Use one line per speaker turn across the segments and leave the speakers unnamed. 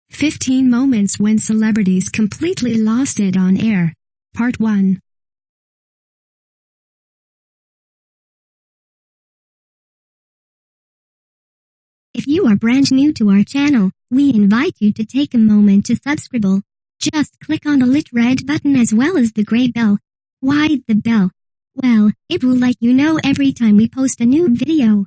15 Moments when Celebrities Completely Lost It on Air. Part 1.
If you are brand new to our channel, we invite you to take a moment to subscribe. Just click on the lit red button as well as the gray bell. Why the bell? Well, it will let you know every time we post a new video.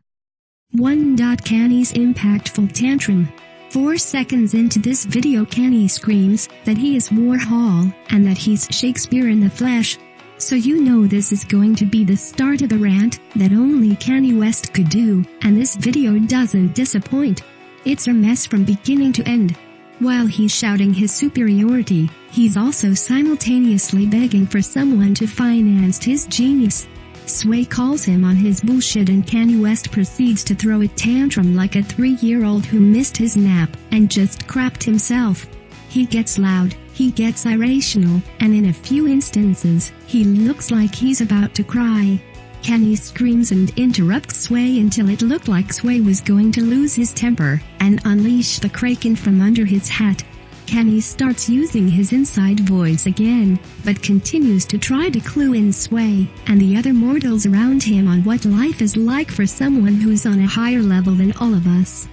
1. Kenny's impactful tantrum. 4 seconds into this video, Kenny screams that he is Warhol and that he's Shakespeare in the flesh. So you know this is going to be the start of a rant that only Kanye West could do, and this video doesn't disappoint. It's a mess from beginning to end. While he's shouting his superiority, he's also simultaneously begging for someone to finance his genius. Sway calls him on his bullshit and Kanye West proceeds to throw a tantrum like a 3-year-old who missed his nap and just crapped himself. He gets loud, he gets irrational, and in a few instances, he looks like he's about to cry. Kenny screams and interrupts Sway until it looked like Sway was going to lose his temper and unleash the kraken from under his hat. Kenny starts using his inside voice again, but continues to try to clue in Sway and the other mortals around him on what life is like for someone who's on a higher level than all of us.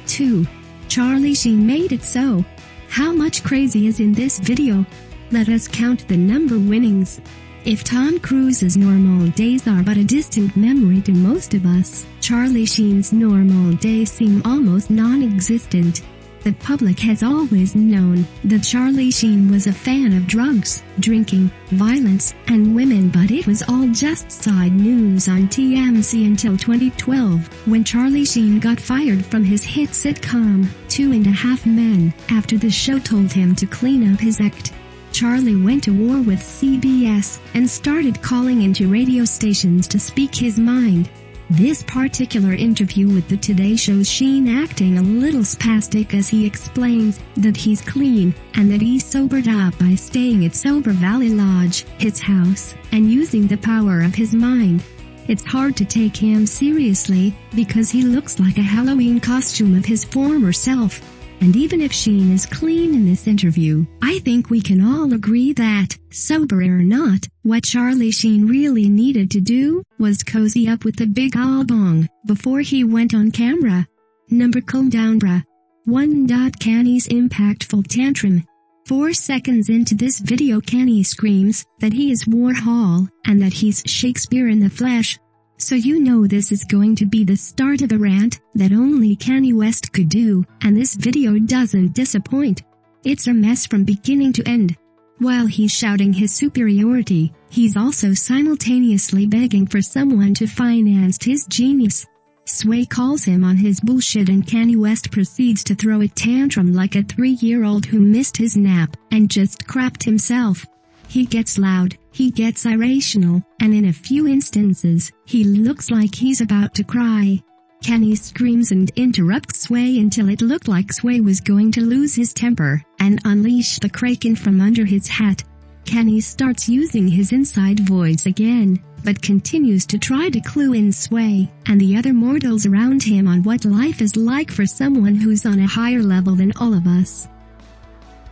2. Sheen made it so. How much crazy is in this video? Let us count the number winnings. If Tom Cruise's normal days are but a distant memory to most of us, Sheen's normal days seem almost non-existent. The public has always known that Sheen was a fan of drugs, drinking, violence, and women, but it was all just side news on TMZ until 2012, when Sheen got fired from his hit sitcom, 2.5 Men, after the show told him to clean up his act. Charlie went to war with CBS and started calling into radio stations to speak his mind. This particular interview with the Today shows Sheen acting a little spastic as he explains that he's clean and that he sobered up by staying at Sober Valley Lodge, his house, and using the power of his mind. It's hard to take him seriously because he looks like a Halloween costume of his former self. And even if Sheen is clean in this interview, I think we can all agree that, sober or not, what Sheen really needed to do was cozy up with the big ol' bong before he went on camera. Number calm down bruh. 1. Kenny's impactful tantrum. 4 seconds into this video, Kenny screams that he is Warhol and that he's Shakespeare in the flesh. So you know this is going to be the start of a rant that only Kanye West could do, and this video doesn't disappoint. It's a mess from beginning to end. While he's shouting his superiority, he's also simultaneously begging for someone to finance his genius. Sway calls him on his bullshit and Kanye West proceeds to throw a tantrum like a 3-year-old who missed his nap and just crapped himself. He gets loud, he gets irrational, and in a few instances, he looks like he's about to cry. Kenny screams and interrupts Sway until it looked like Sway was going to lose his temper and unleash the kraken from under his hat. Kenny starts using his inside voice again, but continues to try to clue in Sway and the other mortals around him on what life is like for someone who's on a higher level than all of us.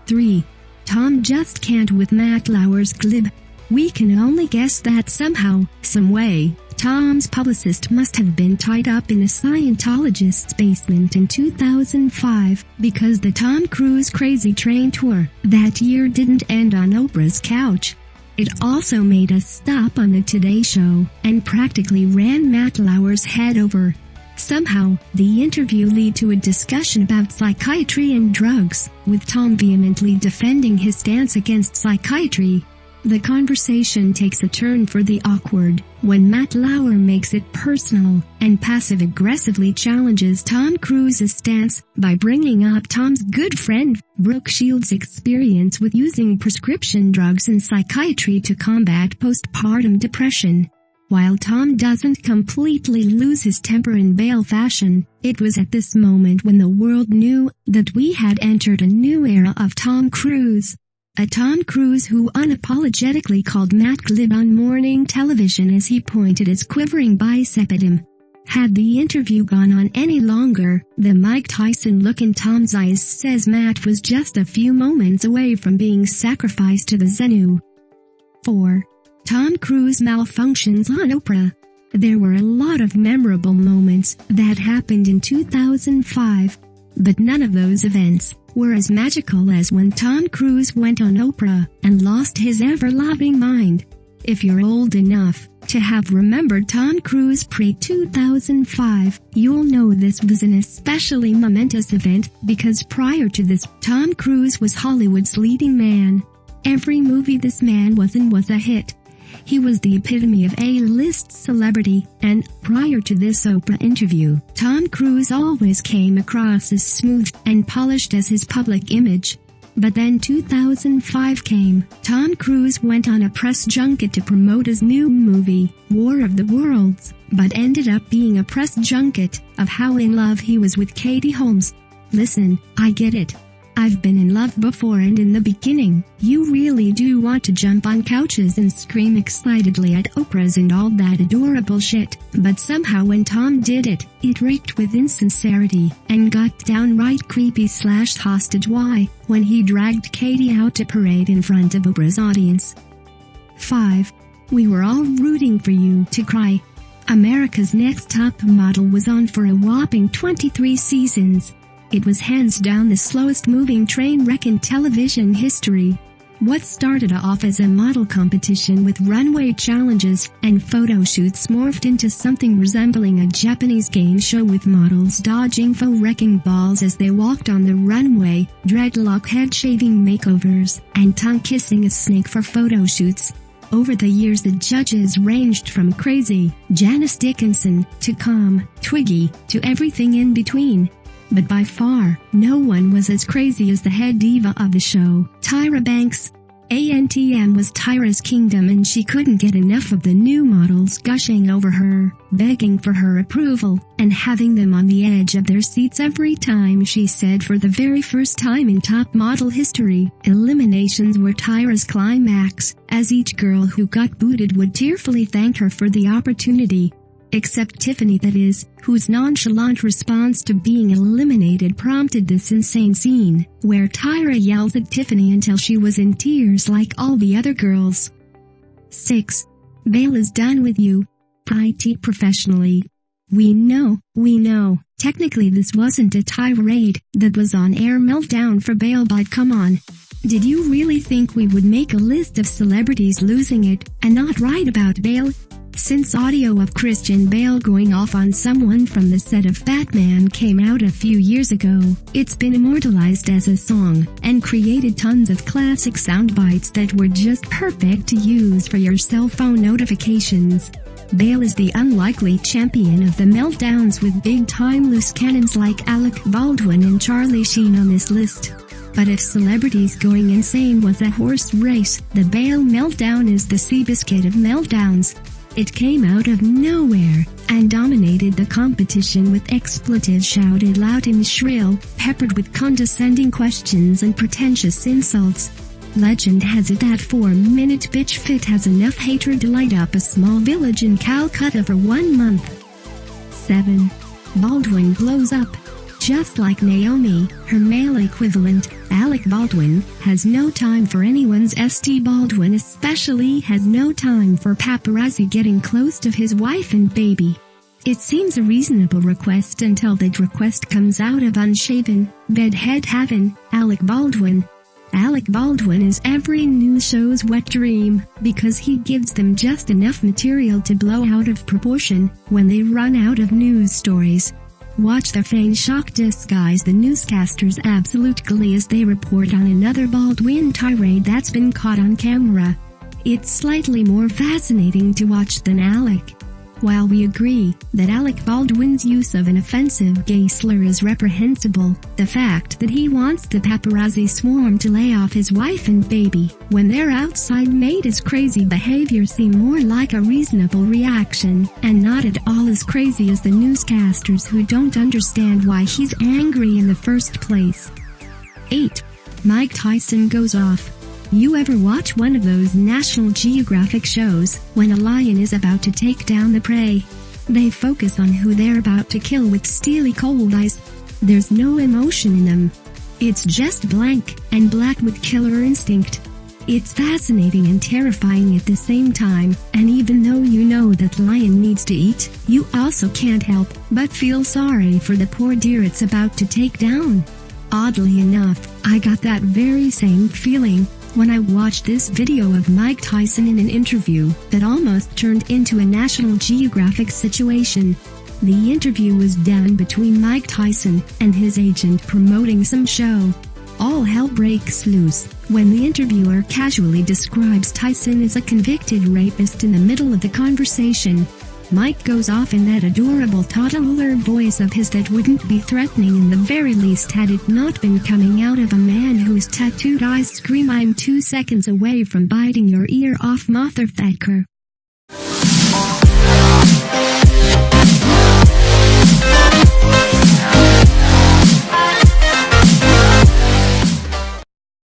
3. Tom just can't with Matt Lauer's Glib. We can only guess that somehow, someway, Tom's publicist must have been tied up in a Scientologist's basement in 2005 because the Tom Cruise Crazy Train tour that year didn't end on Oprah's couch. It also made a stop on the Today Show and practically ran Matt Lauer's head over. Somehow, the interview led to a discussion about psychiatry and drugs, with Tom vehemently defending his stance against psychiatry. The conversation takes a turn for the awkward when Matt Lauer makes it personal and passive-aggressively challenges Tom Cruise's stance by bringing up Tom's good friend Brooke Shields' experience with using prescription drugs and psychiatry to combat postpartum depression. While Tom doesn't completely lose his temper in Bale fashion, it was at this moment when the world knew that we had entered a new era of Tom Cruise. A Tom Cruise who unapologetically called Matt Glib on morning television as he pointed his quivering bicep at him. Had the interview gone on any longer, the Mike Tyson look in Tom's eyes says Matt was just a few moments away from being sacrificed to the Xenu. 4. Tom Cruise malfunctions on Oprah. There were a lot of memorable moments that happened in 2005, but none of those events were as magical as when Tom Cruise went on Oprah and lost his ever-loving mind. If you're old enough to have remembered Tom Cruise pre-2005, you'll know this was an especially momentous event because prior to this, Tom Cruise was Hollywood's leading man. Every movie this man was in was a hit. He was the epitome of A-list celebrity, and prior to this Oprah interview, Tom Cruise always came across as smooth and polished as his public image. But then 2005 came. Tom Cruise went on a press junket to promote his new movie, War of the Worlds, but ended up being a press junket of how in love he was with Katie Holmes. Listen, I get it. I've been in love before, and in the beginning, you really do want to jump on couches and scream excitedly at Oprahs and all that adorable shit, but somehow when Tom did it, it reeked with insincerity, and got downright creepy/hostage. Why? When he dragged Katie out to parade in front of Oprah's audience. 5. We were all rooting for you to cry. America's Next Top Model was on for a whopping 23 seasons. It was hands down the slowest moving train wreck in television history. What started off as a model competition with runway challenges and photo shoots morphed into something resembling a Japanese game show with models dodging wrecking balls as they walked on the runway, dreadlock head-shaving makeovers, and tongue-kissing a snake for photo shoots. Over the years the judges ranged from crazy Janice Dickinson to calm Twiggy to everything in between. But by far, no one was as crazy as the head diva of the show, Tyra Banks. ANTM was Tyra's kingdom, and she couldn't get enough of the new models gushing over her, begging for her approval, and having them on the edge of their seats every time she said for the very first time in top model history, eliminations were Tyra's climax, as each girl who got booted would tearfully thank her for the opportunity. Except Tiffany, that is, whose nonchalant response to being eliminated prompted this insane scene, where Tyra yells at Tiffany until she was in tears like all the other girls. 6. Bale is done with you. IT professionally. We know. Technically this wasn't a tirade that was on-air meltdown for Bale, but come on. Did you really think we would make a list of celebrities losing it and not write about Bale? Since audio of Christian Bale going off on someone from the set of Batman came out a few years ago, it's been immortalized as a song, and created tons of classic sound bites that were just perfect to use for your cell phone notifications. Bale is the unlikely champion of the meltdowns, with big-time loose cannons like Alec Baldwin and Charlie Sheen on this list. But if celebrities going insane was a horse race, the Bale meltdown is the Seabiscuit of meltdowns. It came out of nowhere and dominated the competition with expletives shouted loud and shrill, peppered with condescending questions and pretentious insults. Legend has it that 4-minute bitch fit has enough hatred to light up a small village in Calcutta for 1 month. 7. Baldwin blows up. Just like Naomi, her male equivalent, Alec Baldwin, has no time for anyone's St. Baldwin especially has no time for paparazzi getting close to his wife and baby. It seems a reasonable request until that request comes out of unshaven, bedhead heaven, Alec Baldwin. Alec Baldwin is every news show's wet dream, because he gives them just enough material to blow out of proportion when they run out of news stories. Watch the feigned shock disguise the newscasters' absolute glee as they report on another Baldwin tirade that's been caught on camera. It's slightly more fascinating to watch than Alec. While we agree that Alec Baldwin's use of an offensive gay slur is reprehensible, the fact that he wants the paparazzi swarm to lay off his wife and baby when they're outside made his crazy behavior seem more like a reasonable reaction, and not at all as crazy as the newscasters who don't understand why he's angry in the first place. 8. Mike Tyson goes off. You ever watch one of those National Geographic shows, when a lion is about to take down the prey? They focus on who they're about to kill with steely cold eyes. There's no emotion in them. It's just blank, and black with killer instinct. It's fascinating and terrifying at the same time, and even though you know that lion needs to eat, you also can't help but feel sorry for the poor deer it's about to take down. Oddly enough, I got that very same feeling when I watched this video of Mike Tyson in an interview that almost turned into a National Geographic situation. The interview was done between Mike Tyson and his agent promoting some show. All hell breaks loose when the interviewer casually describes Tyson as a convicted rapist in the middle of the conversation. Mike goes off in that adorable toddler voice of his that wouldn't be threatening in the very least had it not been coming out of a man whose tattooed eyes scream, "I'm 2 seconds away from biting your ear off, motherfucker."